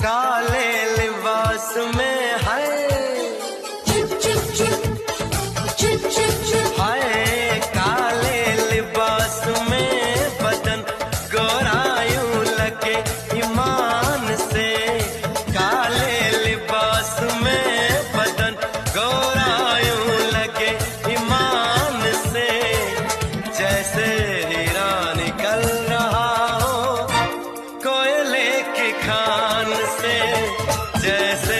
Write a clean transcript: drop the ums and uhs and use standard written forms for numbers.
काले लिबास में है हाय काले लिबास में बदन गोरायूं लगे ईमान से काले लिबास में बदन गोरायूं लगे ईमान से जैसे हीरा निकल रहा हो कोयले की खान से जैसे